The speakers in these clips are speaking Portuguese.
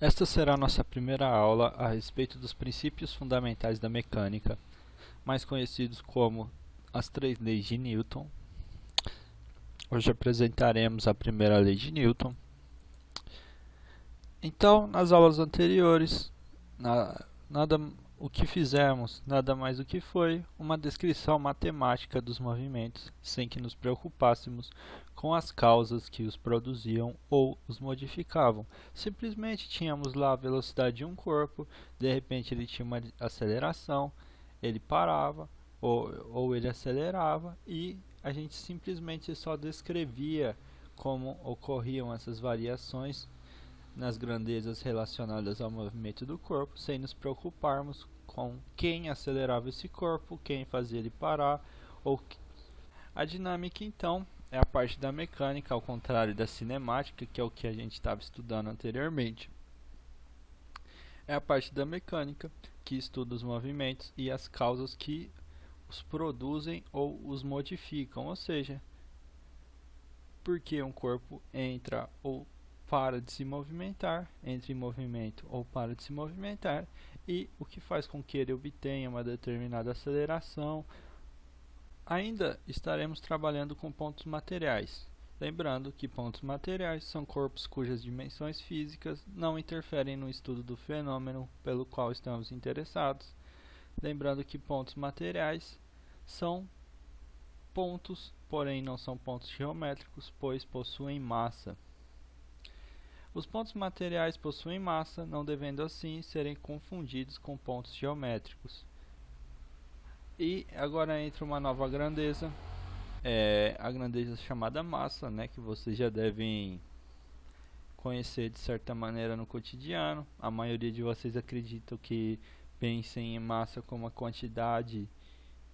Esta será a nossa primeira aula a respeito dos princípios fundamentais da mecânica, mais conhecidos como as três leis de Newton. Hoje apresentaremos a primeira lei de Newton. Então, nas aulas anteriores, o que fizemos nada mais do que foi uma descrição matemática dos movimentos, sem que nos preocupássemos com as causas que os produziam ou os modificavam. Simplesmente tínhamos lá a velocidade de um corpo, de repente ele tinha uma aceleração, ele parava ou ele acelerava e a gente simplesmente só descrevia como ocorriam essas variações nas grandezas relacionadas ao movimento do corpo, sem nos preocuparmos com quem acelerava esse corpo, quem fazia ele parar. A dinâmica, então, é a parte da mecânica, ao contrário da cinemática, que é o que a gente estava estudando anteriormente. É a parte da mecânica que estuda os movimentos e as causas que os produzem ou os modificam, ou seja, por que um corpo entra ou para de se movimentar, entra em movimento ou para de se movimentar, e o que faz com que ele obtenha uma determinada aceleração. Ainda estaremos trabalhando com pontos materiais. Lembrando que pontos materiais são corpos cujas dimensões físicas não interferem no estudo do fenômeno pelo qual estamos interessados. Lembrando que pontos materiais são pontos, porém não são pontos geométricos, pois possuem massa. Os pontos materiais possuem massa, não devendo assim serem confundidos com pontos geométricos. E agora entra uma nova grandeza, a grandeza chamada massa, que vocês já devem conhecer de certa maneira no cotidiano. A maioria de vocês acreditam que pensem em massa como a quantidade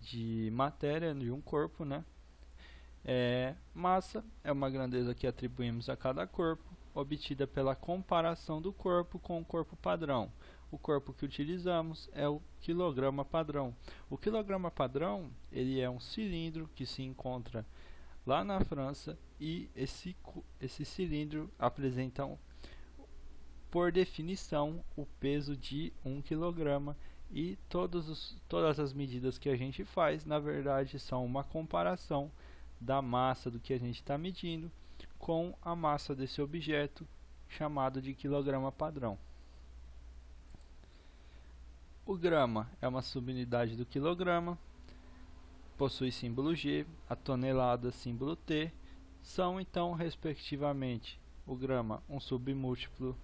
de matéria de um corpo, Massa é uma grandeza que atribuímos a cada corpo, obtida pela comparação do corpo com o corpo padrão. O corpo que utilizamos é o quilograma padrão. O quilograma padrão ele é um cilindro que se encontra lá na França e esse cilindro apresenta, por definição, o peso de 1 kg e todas as medidas que a gente faz, na verdade, são uma comparação da massa do que a gente está medindo com a massa desse objeto chamado de quilograma padrão. O grama é uma subunidade do quilograma, possui símbolo G, a tonelada símbolo T, são então respectivamente o grama um submúltiplo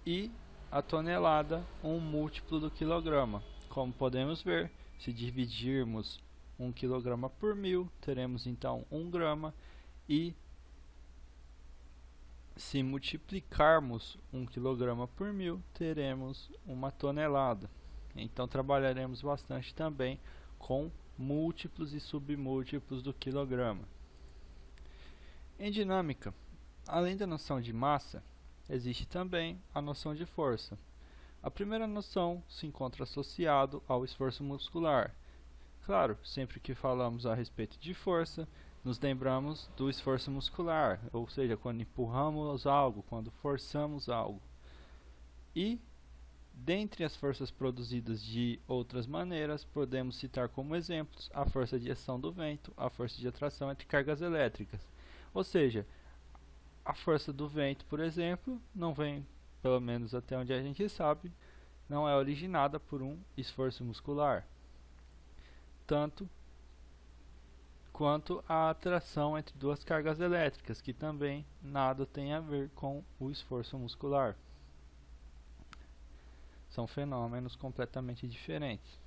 e a tonelada um múltiplo do quilograma. Como podemos ver, se dividirmos 1 kg por 1000, teremos então 1 grama, e se multiplicarmos 1 kg por 1000, teremos uma tonelada. Então trabalharemos bastante também com múltiplos e submúltiplos do quilograma. Em dinâmica, além da noção de massa, existe também a noção de força. A primeira noção se encontra associado ao esforço muscular. Claro, sempre que falamos a respeito de força, nos lembramos do esforço muscular, ou seja, quando empurramos algo, quando forçamos algo. E, dentre as forças produzidas de outras maneiras, podemos citar como exemplos a força de ação do vento, a força de atração entre cargas elétricas. Ou seja, a força do vento, por exemplo, não vem, pelo menos até onde a gente sabe, não é originada por um esforço muscular, tanto quanto a atração entre duas cargas elétricas, que também nada tem a ver com o esforço muscular. São fenômenos completamente diferentes.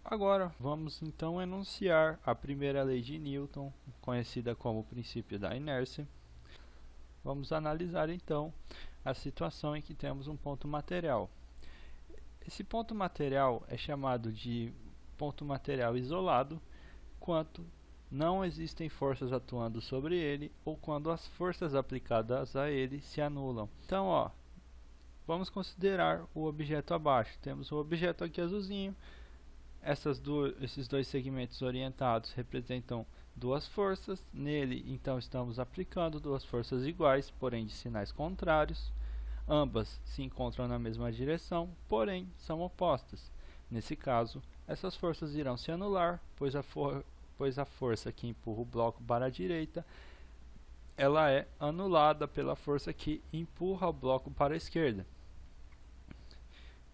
Agora vamos então enunciar a primeira lei de Newton, conhecida como o princípio da inércia. Vamos analisar então a situação em que temos um ponto material. Esse ponto material é chamado de ponto material isolado quando não existem forças atuando sobre ele ou quando as forças aplicadas a ele se anulam. Então, vamos considerar o objeto abaixo. Temos o objeto aqui azulzinho. Esses dois segmentos orientados representam duas forças. Nele, então, estamos aplicando duas forças iguais, porém de sinais contrários. Ambas se encontram na mesma direção, porém são opostas. Nesse caso, essas forças irão se anular, pois a força que empurra o bloco para a direita ela é anulada pela força que empurra o bloco para a esquerda.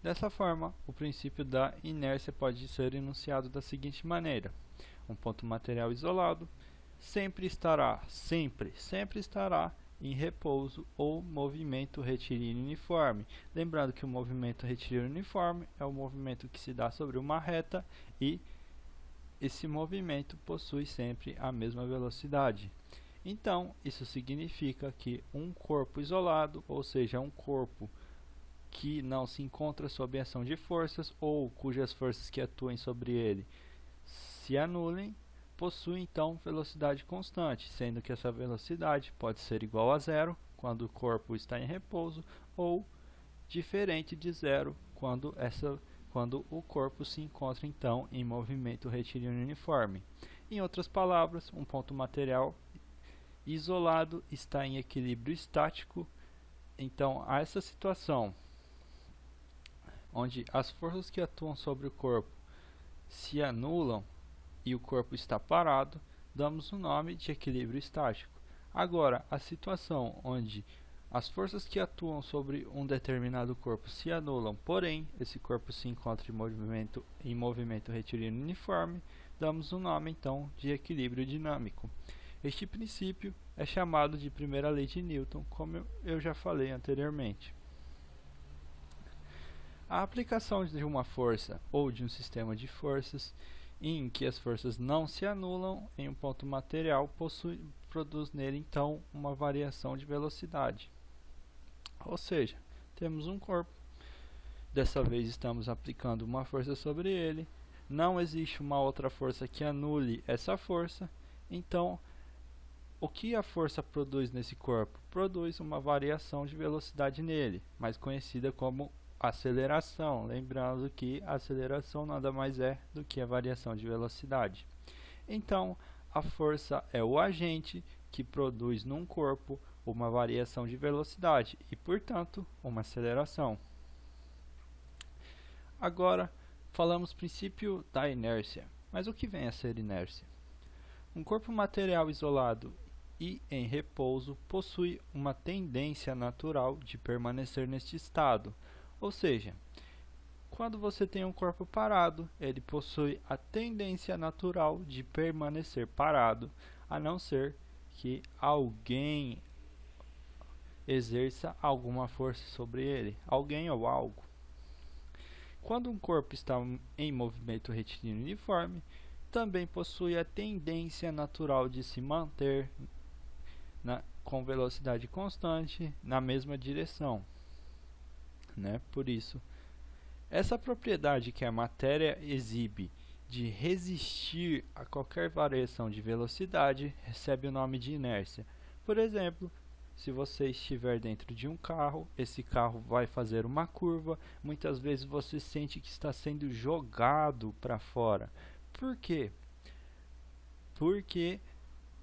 Dessa forma, o princípio da inércia pode ser enunciado da seguinte maneira: um ponto material isolado sempre estará em repouso ou movimento retilíneo uniforme. Lembrando que o movimento retilíneo uniforme é o movimento que se dá sobre uma reta e esse movimento possui sempre a mesma velocidade. Então, isso significa que um corpo isolado, ou seja, um corpo que não se encontra sob ação de forças ou cujas forças que atuem sobre ele se anulem, possui então velocidade constante, sendo que essa velocidade pode ser igual a zero quando o corpo está em repouso ou diferente de zero quando o corpo se encontra então em movimento retilíneo uniforme. Em outras palavras, um ponto material isolado está em equilíbrio estático. Então, a essa situação onde as forças que atuam sobre o corpo se anulam e o corpo está parado, damos o nome de equilíbrio estático. Agora, a situação onde as forças que atuam sobre um determinado corpo se anulam, porém esse corpo se encontra em movimento retilíneo uniforme, damos o nome então de equilíbrio dinâmico. Este princípio é chamado de primeira lei de Newton, como eu já falei anteriormente. A aplicação de uma força ou de um sistema de forças em que as forças não se anulam em um ponto material produz nele então uma variação de velocidade. Ou seja, temos um corpo, dessa vez estamos aplicando uma força sobre ele, não existe uma outra força que anule essa força, então o que a força produz nesse corpo? Produz uma variação de velocidade nele, mais conhecida como aceleração. Lembrando que a aceleração nada mais é do que a variação de velocidade. Então, a força é o agente que produz num corpo uma variação de velocidade e, portanto, uma aceleração. Agora, falamos princípio da inércia. Mas o que vem a ser inércia? Um corpo material isolado e em repouso possui uma tendência natural de permanecer neste estado. Ou seja, quando você tem um corpo parado, ele possui a tendência natural de permanecer parado, a não ser que alguém exerça alguma força sobre ele, alguém ou algo. Quando um corpo está em movimento retilíneo uniforme, também possui a tendência natural de se manter com velocidade constante na mesma direção. Por isso, essa propriedade que a matéria exibe de resistir a qualquer variação de velocidade recebe o nome de inércia. Por exemplo, se você estiver dentro de um carro, esse carro vai fazer uma curva, muitas vezes você sente que está sendo jogado para fora. Por quê? Porque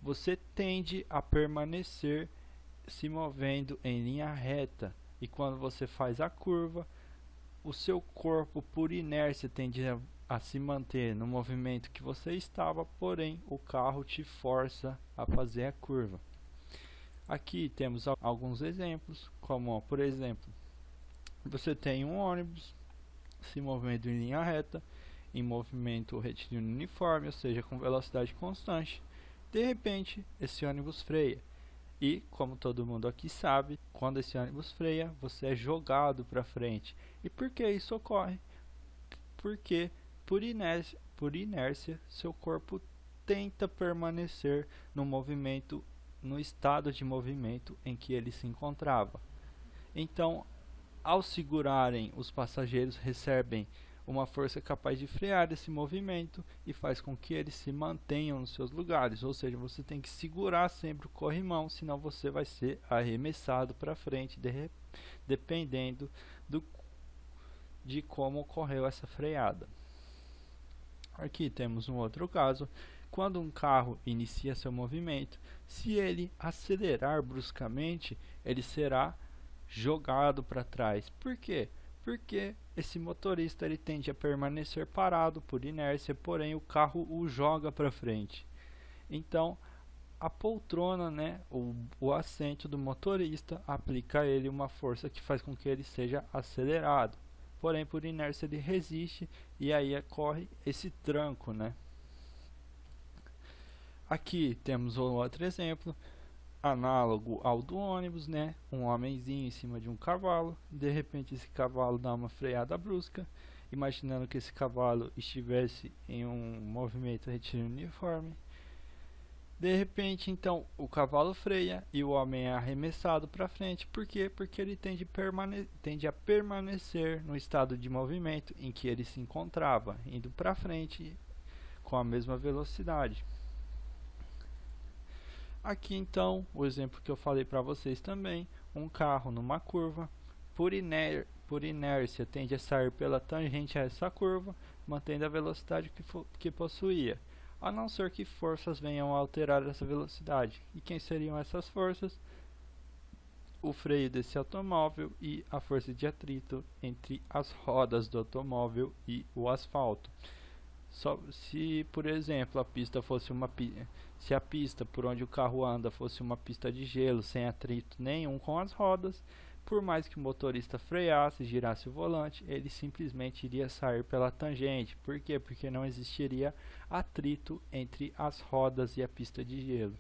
você tende a permanecer se movendo em linha reta. E quando você faz a curva, o seu corpo, por inércia, tende a se manter no movimento que você estava, porém o carro te força a fazer a curva. Aqui temos alguns exemplos, como por exemplo, você tem um ônibus se movendo em linha reta, em movimento retilíneo uniforme, ou seja, com velocidade constante. De repente, esse ônibus freia. E, como todo mundo aqui sabe, quando esse ônibus freia, você é jogado para frente. E por que isso ocorre? Porque, por inércia, seu corpo tenta permanecer no estado de movimento em que ele se encontrava. Então, ao segurarem, os passageiros recebem uma força capaz de frear esse movimento e faz com que eles se mantenham nos seus lugares. Ou seja, você tem que segurar sempre o corrimão, senão você vai ser arremessado para frente, dependendo de como ocorreu essa freada. Aqui temos um outro caso, quando um carro inicia seu movimento, se ele acelerar bruscamente, ele será jogado para trás. Por quê? Porque esse motorista ele tende a permanecer parado por inércia, porém o carro o joga para frente. Então, a poltrona, né, o assento do motorista, aplica a ele uma força que faz com que ele seja acelerado. Porém, por inércia ele resiste e aí ocorre esse tranco, né? Aqui temos outro exemplo, análogo ao do ônibus, né? Um homenzinho em cima de um cavalo, de repente esse cavalo dá uma freada brusca, imaginando que esse cavalo estivesse em um movimento retiro uniforme. De repente, então, o cavalo freia e o homem é arremessado para frente. Por quê? Porque ele tende a permanecer no estado de movimento em que ele se encontrava, indo para frente com a mesma velocidade. Aqui então, o exemplo que eu falei para vocês também, um carro numa curva, por inércia tende a sair pela tangente a essa curva, mantendo a velocidade que possuía, a não ser que forças venham a alterar essa velocidade. E quem seriam essas forças? O freio desse automóvel e a força de atrito entre as rodas do automóvel e o asfalto. Se, por exemplo, a pista fosse se a pista por onde o carro anda fosse uma pista de gelo sem atrito nenhum com as rodas, por mais que o motorista freasse e girasse o volante, ele simplesmente iria sair pela tangente. Por quê? Porque não existiria atrito entre as rodas e a pista de gelo.